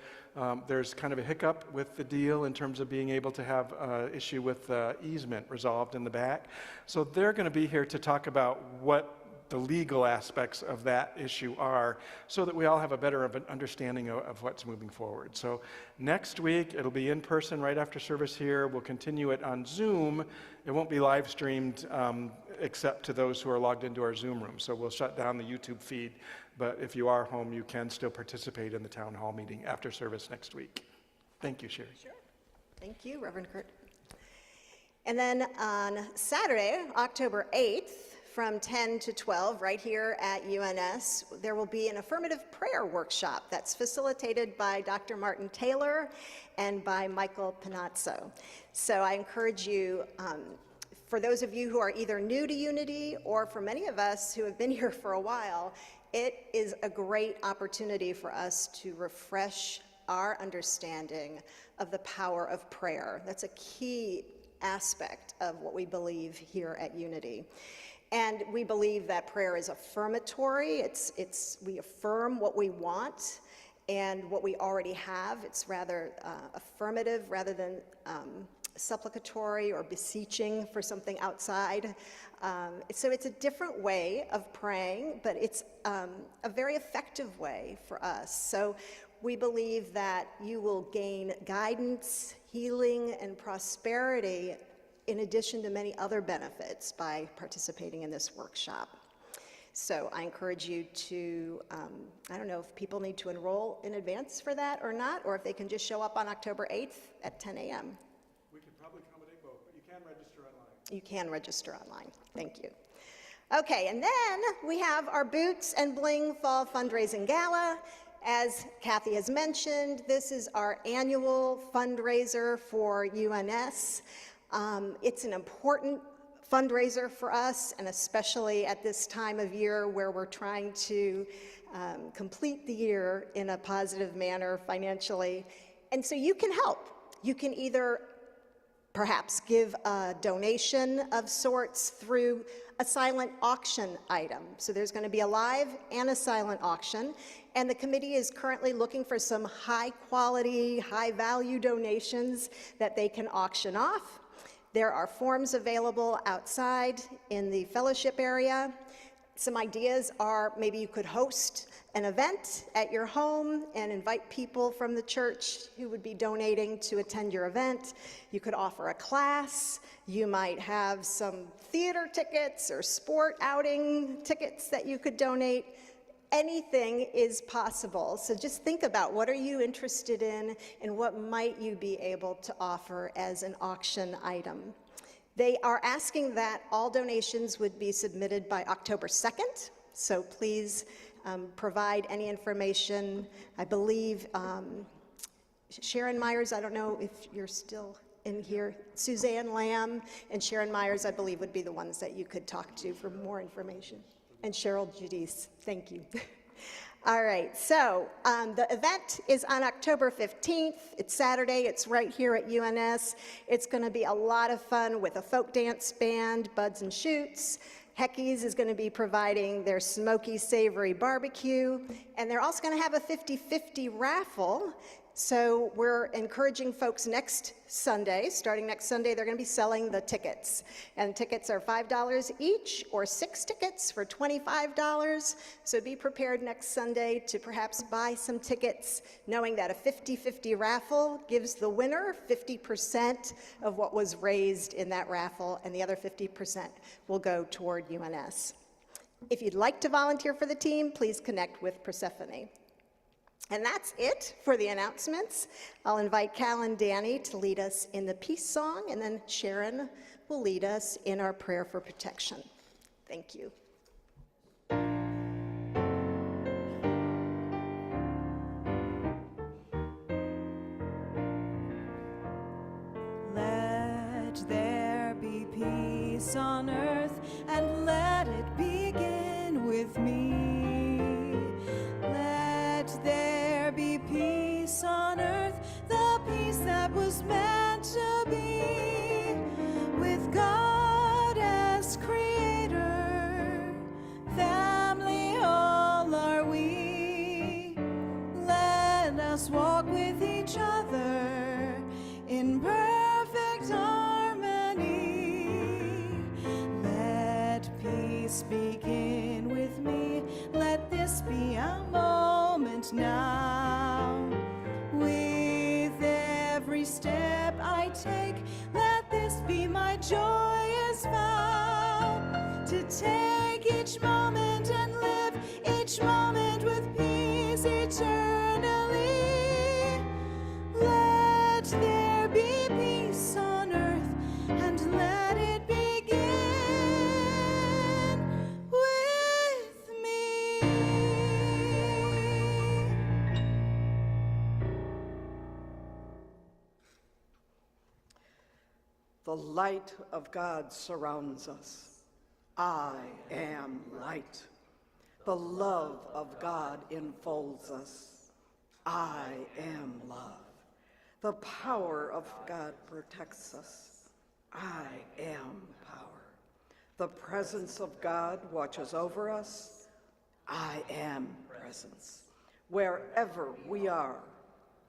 there's kind of a hiccup with the deal in terms of being able to have an issue with easement resolved in the back. So they're going to be here to talk about what the legal aspects of that issue are, so that we all have a better understanding of what's moving forward. So next week, it'll be in person right after service here. We'll continue it on Zoom. It won't be live streamed except to those who are logged into our Zoom room. So we'll shut down the YouTube feed. But if you are home, you can still participate in the town hall meeting after service next week. Thank you, Sherry. Sure. Thank you, Reverend Kurt. And then on Saturday, October 8th, from 10 to 12, right here at UNS, there will be an affirmative prayer workshop that's facilitated by Dr. Martin Taylor and by Michael Panazzo. So I encourage you, for those of you who are either new to Unity, or for many of us who have been here for a while, it is a great opportunity for us to refresh our understanding of the power of prayer. That's a key aspect of what we believe here at Unity. And we believe that prayer is affirmatory. We affirm what we want and what we already have. It's rather affirmative rather than supplicatory or beseeching for something outside. So it's a different way of praying, but it's a very effective way for us. So we believe that you will gain guidance, healing, and prosperity in addition to many other benefits by participating in this workshop. So I encourage you to, I don't know if people need to enroll in advance for that or not, or if they can just show up on October 8th at 10 a.m. We could probably accommodate both, but you can register online. You can register online. Thank you. Okay, and then we have our Boots and Bling Fall Fundraising Gala. As Kathy has mentioned, this is our annual fundraiser for UNS. It's an important fundraiser for us, and especially at this time of year where we're trying to complete the year in a positive manner financially. And so you can help. You can either perhaps give a donation of sorts through a silent auction item. So there's going to be a live and a silent auction, and the committee is currently looking for some high quality, high value donations that they can auction off. There are forms available outside in the fellowship area. Some ideas are maybe you could host an event at your home and invite people from the church who would be donating to attend your event. You could offer a class. You might have some theater tickets or sport outing tickets that you could donate. Anything is possible. So just think about, what are you interested in and what might you be able to offer as an auction item? They are asking that all donations would be submitted by October 2nd, so please provide any information. I believe Sharon Myers, I don't know if you're still in here, Suzanne Lamb and Sharon Myers, I believe, would be the ones that you could talk to for more information. And Cheryl Judice, thank you. All right, so the event is on October 15th. It's Saturday. It's right here at UNS. It's going to be a lot of fun with a folk dance band, Buds and Shoots. Heckey's is going to be providing their smoky, savory barbecue. And they're also going to have a 50-50 raffle. So we're encouraging folks next Sunday, starting next Sunday, they're going to be selling the tickets. And tickets are $5 each, or 6 tickets for $25. So be prepared next Sunday to perhaps buy some tickets, knowing that a 50-50 raffle gives the winner 50% of what was raised in that raffle, and the other 50% will go toward UNS. If you'd like to volunteer for the team, please connect with Persephone. And that's it for the announcements. I'll invite Cal and Danny to lead us in the peace song, and then Sharon will lead us in our prayer for protection. Thank you. Let there be peace on earth, and let it begin with me. Let there be peace on earth, the peace that was meant to be, with God as creator, family all are we. Let us walk with each other in perfect harmony. Let peace begin with me. Let this be our moment now. With every step I take, let this be my joyous vow, to take each moment and live each moment with peace eternally. Let there be peace on earth, and let it begin with me. The light of God surrounds us. I am light. The love of God enfolds us. I am love. The power of God protects us. I am power. The presence of God watches over us. I am presence. Wherever we are,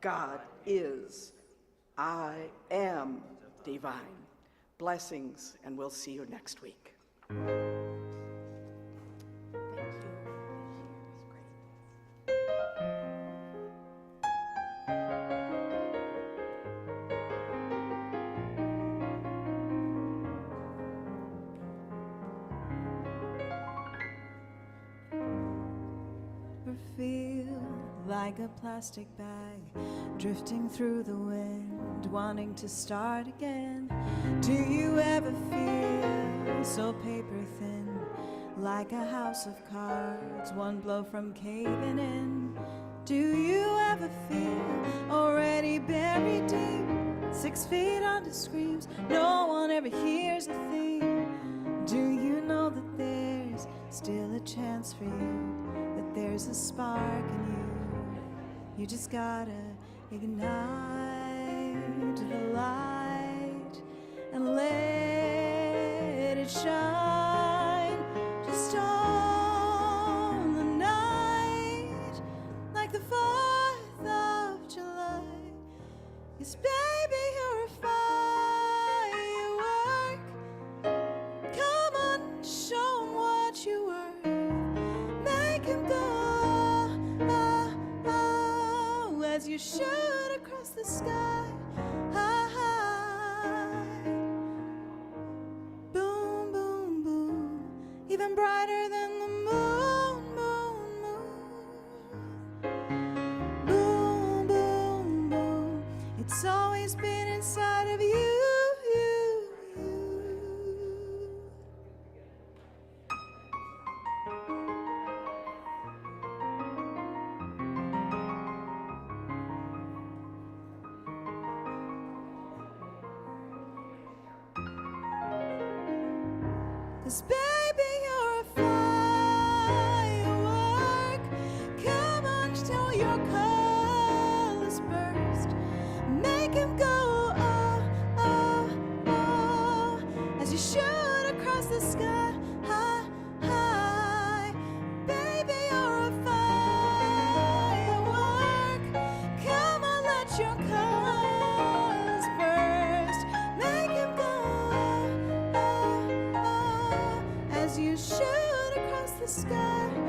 God is. I am divine. Blessings, and we'll see you next week. Feel like a plastic bag drifting through the wind, wanting to start again. Do you ever feel so paper thin, like a house of cards, one blow from caving in? Do you ever feel already buried deep, 6 feet under screams, no one ever hears a thing? Do you know that there's still a chance for you? There's a spark in you. You just gotta ignite the light and let it shine just on the night, like the 4th of July. Yes, baby, you're a firework. Come on, show 'em what you were. even brighter than the moon, moon, moon. Boom, boom, boom. It's always been inside of you, you, you. Cause baby, you're a firework. Come on, till your colors burst. Make him go, oh, oh, oh, as you shoot across the sky, high, high. Baby, you're a firework. Come on, let your colors burst. Make him go, oh, oh, as you shoot across the sky.